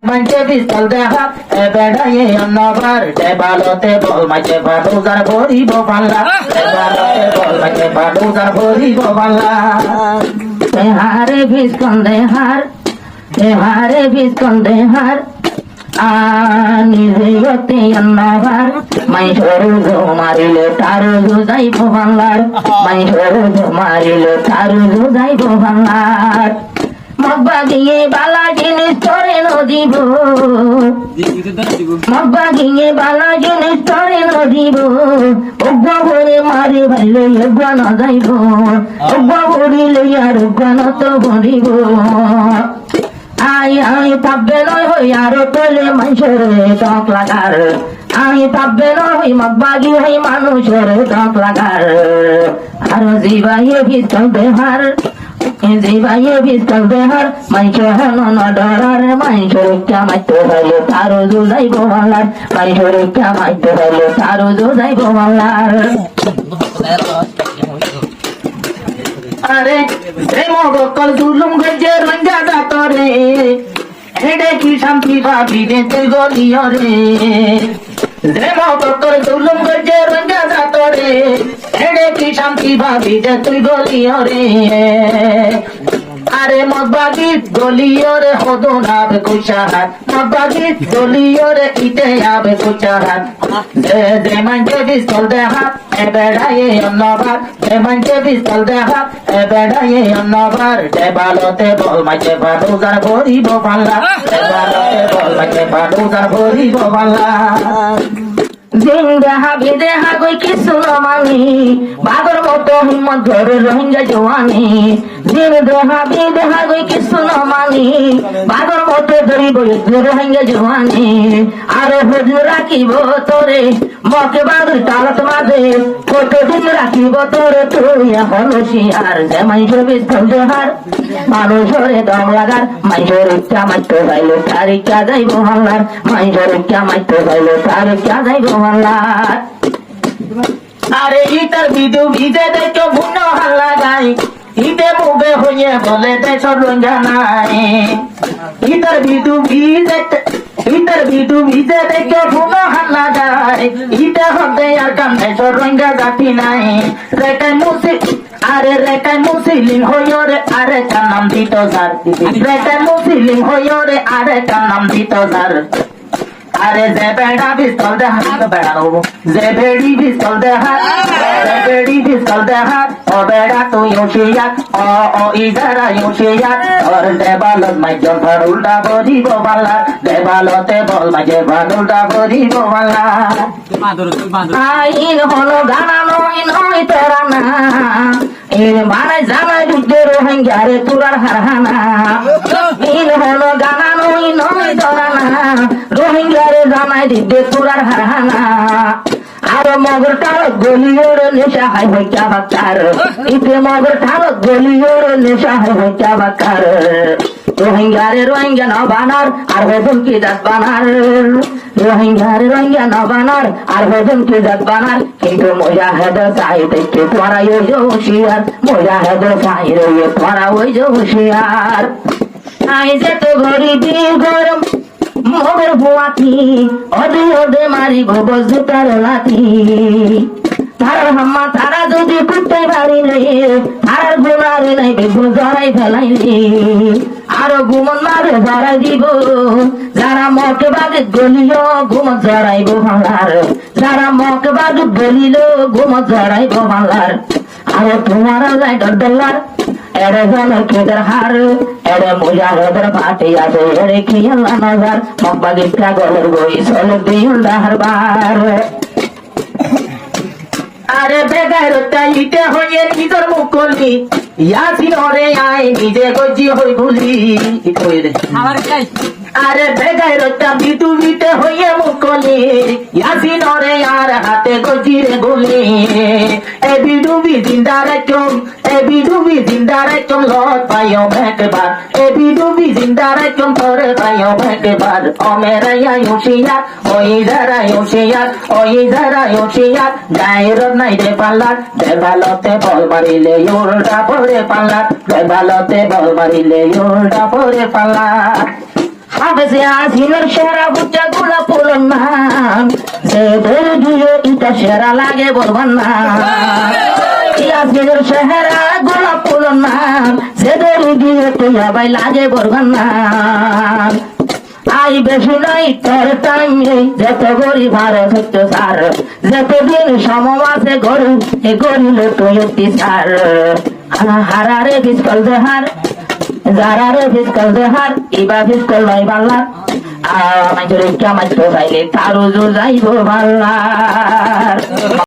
Manche pistol deha, bedaye annabar, tebalote bol manche baduzar bori bofalla, tebalote bol manche baduzar bori bofalla. Tehare biskon dehar, নিজেতে আন্নাবার মাইশর মারিলে তার যাইব বাংলার মাইশর মারিলে তার যাইব বাংলার মব্বা গিয়ে বালা জিনিস তোরে নদীব মব্বা গিয়ে বালা জিনিস তোরে নদীব অজ্ঞ করে মারি ভাইলে অজ্ঞ ন যাইব অজ্ঞ করিলে আর অজ্ঞ নত ভরিব আই পাবে নয় হই আরো তোলে মানুষের টক লাগার আই পাবে নয় হই মগবাগি হই মানুষের টক লাগার আরো জীবাইয়ে ভিতর দেহার জীবাইয়ে ভিতর দেহার মানুষ হেন ডরার মানুষের কামাইতে হইলে তারও যাইব বাংলার মানুষের কামাইতে হইলে তারও যাইব বাংলার আরে রে মগকল জুলুম গজে রঙ্গা দাতরে হেডে কি শান্তি ভাবি রে তুই গলিও রে রে মগকল জুলুম গজে রঙ্গা দাতরে হেডে কি শান্তি ভাবি রে তুই গলিও রে আরে মগবাগি গলিও রে হদো নাবে কুশাহাত মগবাগি গলিও রে ইতে আবে কুশাহাত দে মানজে বিস্তল দেহাত বেড়ায়ে অন্নবার দে মানজে বিস্তল দেহাত বেড়ায়ে অন্নবার দেবালতে বল মাঝে বাদুজার ভরিব পাল্লা দেবালতে বল মাঝে বাদুজার ভরিব পাল্লা দিন দেহা বিদেহা গই কিছু নমানি বাগর মতো হিম্মত ধরে রোহিঙ্গা জওয়ানি দিন দেহা বিদেহা গই কিছু নমানি বাগর মতো ধরিব রোহিঙ্গা জওয়ানি আরে হুজুর রাখিব তোরে মকে বাদুর তালত মাঝে কতদিন রাখিব তোরে তুই এখন শিয়ার যে মাইশোর বিস্তল দেহার মানুষরে দম লাগার মাইশোর কামাইতে পাইলে তারিকা যাইব বাংলার মাইশোর কামাইতে পাইলে তারিকা যাইব বাংলার আরে ইতার বিদু ভিজে দেখো বুনো হাল্লা গাই ইতে মুবে হইয়ে বলে দেশ রঞ্জা নাই ইতার বিদু ভিজে দেখো বুনো হাল্লা গাই ইতে হবে আর কামে রঞ্জা জাতি নাই রেটাই মুসি আরে রেটাই মুসলিম হইও রে আরে কানাম দিত জার রেটাই মুসলিম হইও রে আরে কানাম দিত জার আরে যে বেড়া বিস্তল দেহাত বেড়ানো যে বেড়ি বিস্তল দেহাত যে বেড়ি বিস্তল দেহাত ও বেড়া তুই হুশিয়ার ও ইজারা হুশিয়ার ওর দেবালত মাইজন ফারুলটা বরিব বাংলা দেবালতে বল মাঝে ফারুলটা বরিব বাংলা আইন হলো গানা নয় নয় তোরা না ইন মানে জানাই দুধে রোহিঙ্গারে তুরার হারহানা ইন হলো গানা নয় নয় তোরা না রোহিঙ্গারে জানাই দিতে তুরার হারহানা আরো মগর টালত গলিওর নেশা হাই হইতা বাকার ইতে মগর টালত গলিওর নেশা হাই হইতা বাকার রোহিঙ্গারে রোহিঙ্গা নবানার আর হদম কি জাত বানার রোহিঙ্গারে রোহিঙ্গা নবানার আর হদম কি জাত বানার কিন্তু মজা হেদ চাই দেখে তোরা ওই যে হুশিয়ার মজা হেদ চাই রে তোরা ওই যে হুশিয়ার আই যে তো গরিবি গরম মগর বুয়াতি অদে অদে মারিব বজুতার লাঠি তারার হাম্মা তারা যদি কুটতে পারি নাই তারার গুণারে নাই বেগুন জড়াই ফেলাইলি আরো গুমন মারে জড়াই দিব যারা মকে বাগে গলিল গুমন জড়াইব বাংলার যারা মকে বাগে গলিল গুমন জড়াইব বাংলার আরো তোমারা যাই ডল্লার এরে জলের খেদের হার এরে মুজাহিদের পাটি আছে এরে খেয়াল্লা নজর মকবাগির কাগলের বই চলে দিল ডাহারবার আরে বেগায় রটাইতে হয়ে নিজের মুকলি ইয়াসিন হরে আয় নিজে গজি হই ভুলি আরে বেগায় রটা বিটুবিতে হয়ে মুকলি ইয়াসিন হরে আর হাতে গজি রে গুলি এ বিডুবি জিন্দারে চম এ বিডুবি জিন্দারে চম লট পাইও একবার এ বিডুবি জিন্দারে চম তোরে পাইও একবার ও মেরা হুশিয়ার ওই যারা হুশিয়ার ওই যারা হুশিয়ার গায়ের নাই রে পাল্লার দেবালতে বল মারিলে উল্টা পড়ে পাল্লার দেবালতে বল মারিলে উল্টা পড়ে পাল্লার আবেসে আসিনের সেরা বুচ্চা গুলা পুরন না যে ধরে দিয়ে ইটা সেরা লাগে বলবান না ইয়াসিনের সেরা গুলা পুরন না যে ধরে দিয়ে তুইয়া ভাই লাগে বলবান না আই বেশি নাই তোর টাইম নেই যত গরিব হারে সত্য সার যতদিন সমম আছে গরু এ গরিল তুই একটি সার হারারে পিস্তল দেহার যারারে পিস্তল দেহার এবার পিস্তল নাই বাল্লা আমার কেমন তো চাইলে তারও যাইব বাল্লা